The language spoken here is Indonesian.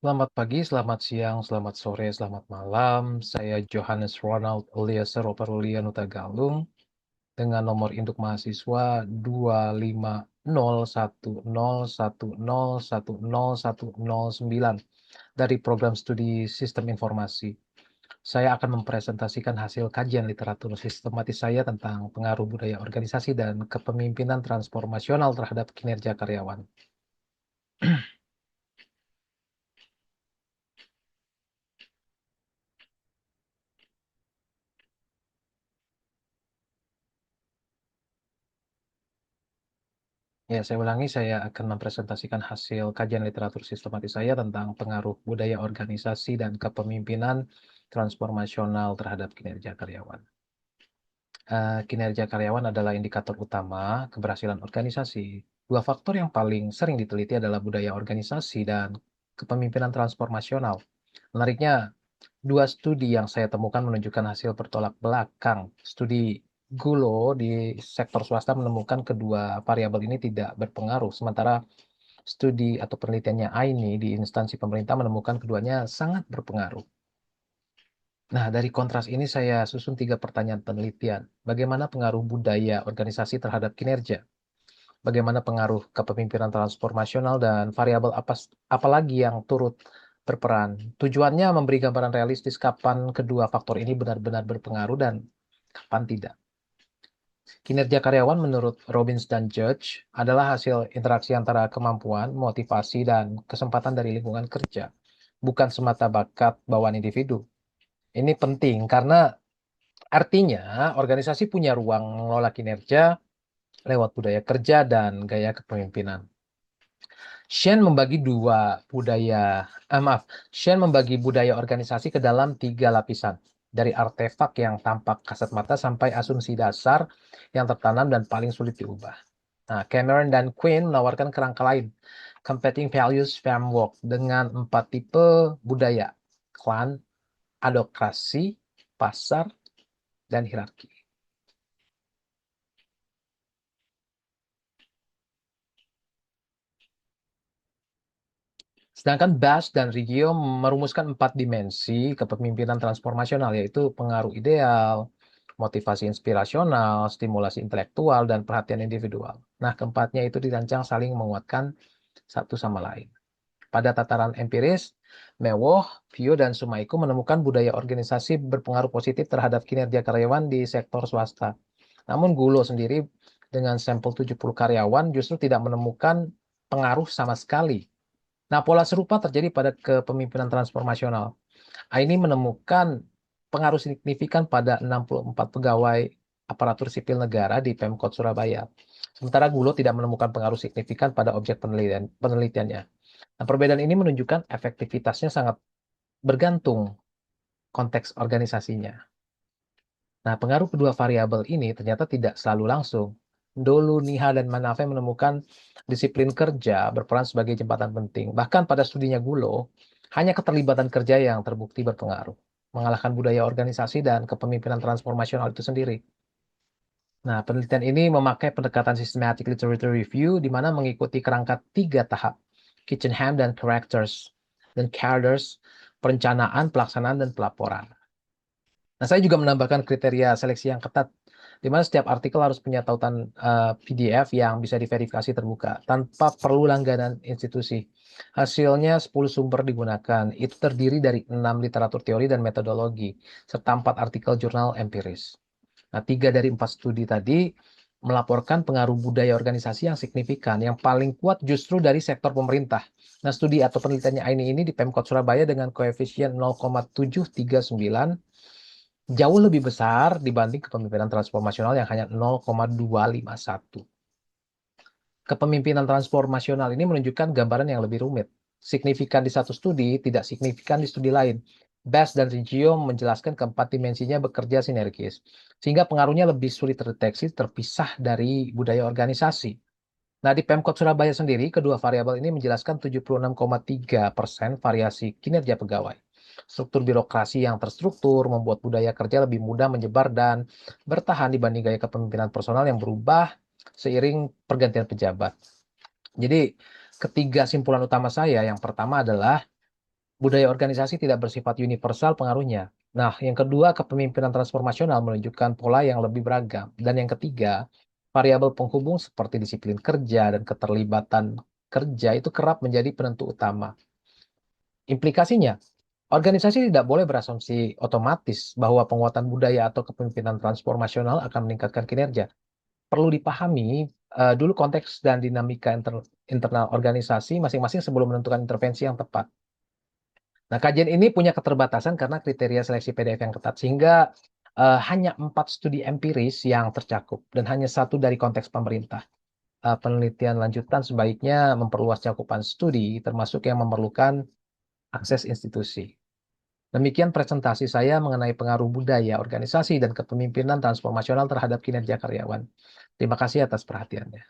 Selamat pagi, selamat siang, selamat sore, selamat malam. Saya Johannes Ronald Eliezer Roperulian Galung dengan nomor induk mahasiswa 25010101009 dari program studi Sistem Informasi. Saya akan mempresentasikan hasil kajian literatur sistematis saya tentang pengaruh budaya organisasi dan kepemimpinan transformasional terhadap kinerja karyawan. Ya, saya ulangi, saya akan mempresentasikan hasil kajian literatur sistematis saya tentang pengaruh budaya organisasi dan kepemimpinan transformasional terhadap kinerja karyawan. Kinerja karyawan adalah indikator utama keberhasilan organisasi. Dua faktor yang paling sering diteliti adalah budaya organisasi dan kepemimpinan transformasional. Menariknya, dua studi yang saya temukan menunjukkan hasil bertolak belakang. Studi Gulo di sektor swasta menemukan kedua variabel ini tidak berpengaruh, sementara studi atau penelitiannya Aini di instansi pemerintah menemukan keduanya sangat berpengaruh. Nah, dari kontras ini saya susun 3 pertanyaan penelitian. Bagaimana pengaruh budaya organisasi terhadap kinerja? Bagaimana pengaruh kepemimpinan transformasional dan variabel apa lagi yang turut berperan? Tujuannya memberi gambaran realistis kapan kedua faktor ini benar-benar berpengaruh dan kapan tidak. Kinerja karyawan menurut Robbins dan Judge adalah hasil interaksi antara kemampuan, motivasi, dan kesempatan dari lingkungan kerja, bukan semata bakat bawaan individu. Ini penting karena artinya organisasi punya ruang mengelola kinerja lewat budaya kerja dan gaya kepemimpinan. Shen membagi Shen membagi budaya organisasi ke dalam 3 lapisan. Dari artefak yang tampak kasat mata sampai asumsi dasar yang tertanam dan paling sulit diubah. Nah, Cameron dan Quinn menawarkan kerangka lain, Competing Values Framework, dengan 4 tipe budaya, klan, adokrasi, pasar, dan hierarki. Sedangkan Bass dan Riggio merumuskan 4 dimensi kepemimpinan transformasional, yaitu pengaruh ideal, motivasi inspirasional, stimulasi intelektual, dan perhatian individual. Nah, keempatnya itu dirancang saling menguatkan satu sama lain. Pada tataran empiris, Mewoh, Pio, dan Sumaiku menemukan budaya organisasi berpengaruh positif terhadap kinerja karyawan di sektor swasta. Namun Gulo sendiri dengan sampel 70 karyawan justru tidak menemukan pengaruh sama sekali. Nah, pola serupa terjadi pada kepemimpinan transformasional. Aini menemukan pengaruh signifikan pada 64 pegawai aparatur sipil negara di Pemkot Surabaya. Sementara Gulo tidak menemukan pengaruh signifikan pada objek penelitiannya. Nah, perbedaan ini menunjukkan efektivitasnya sangat bergantung konteks organisasinya. Nah, pengaruh kedua variabel ini ternyata tidak selalu langsung. Dolu, Niha, dan Manafe menemukan disiplin kerja berperan sebagai jembatan penting. Bahkan pada studinya Gulo, hanya keterlibatan kerja yang terbukti berpengaruh, mengalahkan budaya organisasi dan kepemimpinan transformasional itu sendiri. Nah, penelitian ini memakai pendekatan systematic literature review di mana mengikuti kerangka 3 tahap, kitchen hand dan characters, perencanaan, pelaksanaan, dan pelaporan. Nah, saya juga menambahkan kriteria seleksi yang ketat, di mana setiap artikel harus punya tautan PDF yang bisa diverifikasi terbuka, tanpa perlu langganan institusi. Hasilnya 10 sumber digunakan, itu terdiri dari 6 literatur teori dan metodologi, serta 4 artikel jurnal empiris. Nah, 3 dari 4 studi tadi melaporkan pengaruh budaya organisasi yang signifikan, yang paling kuat justru dari sektor pemerintah. Nah, studi atau penelitiannya ini di Pemkot Surabaya dengan koefisien 0,739 jauh lebih besar dibanding kepemimpinan transformasional yang hanya 0,251. Kepemimpinan transformasional ini menunjukkan gambaran yang lebih rumit. Signifikan di satu studi, tidak signifikan di studi lain. Bass dan Riggio menjelaskan keempat dimensinya bekerja sinergis, sehingga pengaruhnya lebih sulit terdeteksi terpisah dari budaya organisasi. Nah, di Pemkot Surabaya sendiri, kedua variabel ini menjelaskan 76,3% variasi kinerja pegawai. Struktur birokrasi yang terstruktur membuat budaya kerja lebih mudah menyebar dan bertahan dibanding gaya kepemimpinan personal yang berubah seiring pergantian pejabat. Jadi, ketiga simpulan utama saya, yang pertama adalah Budaya organisasi tidak bersifat universal pengaruhnya. Nah, yang kedua, kepemimpinan transformasional menunjukkan pola yang lebih beragam. Dan yang ketiga, variabel penghubung seperti disiplin kerja dan keterlibatan kerja itu kerap menjadi penentu utama. Implikasinya, organisasi tidak boleh berasumsi otomatis bahwa penguatan budaya atau kepemimpinan transformasional akan meningkatkan kinerja. Perlu dipahami dulu konteks dan dinamika internal organisasi masing-masing sebelum menentukan intervensi yang tepat. Nah, kajian ini punya keterbatasan karena kriteria seleksi PDF yang ketat, sehingga hanya 4 studi empiris yang tercakup dan hanya satu dari konteks pemerintah. Penelitian lanjutan sebaiknya memperluas cakupan studi, termasuk yang memerlukan akses institusi. Demikian presentasi saya mengenai pengaruh budaya, organisasi, dan kepemimpinan transformasional terhadap kinerja karyawan. Terima kasih atas perhatiannya.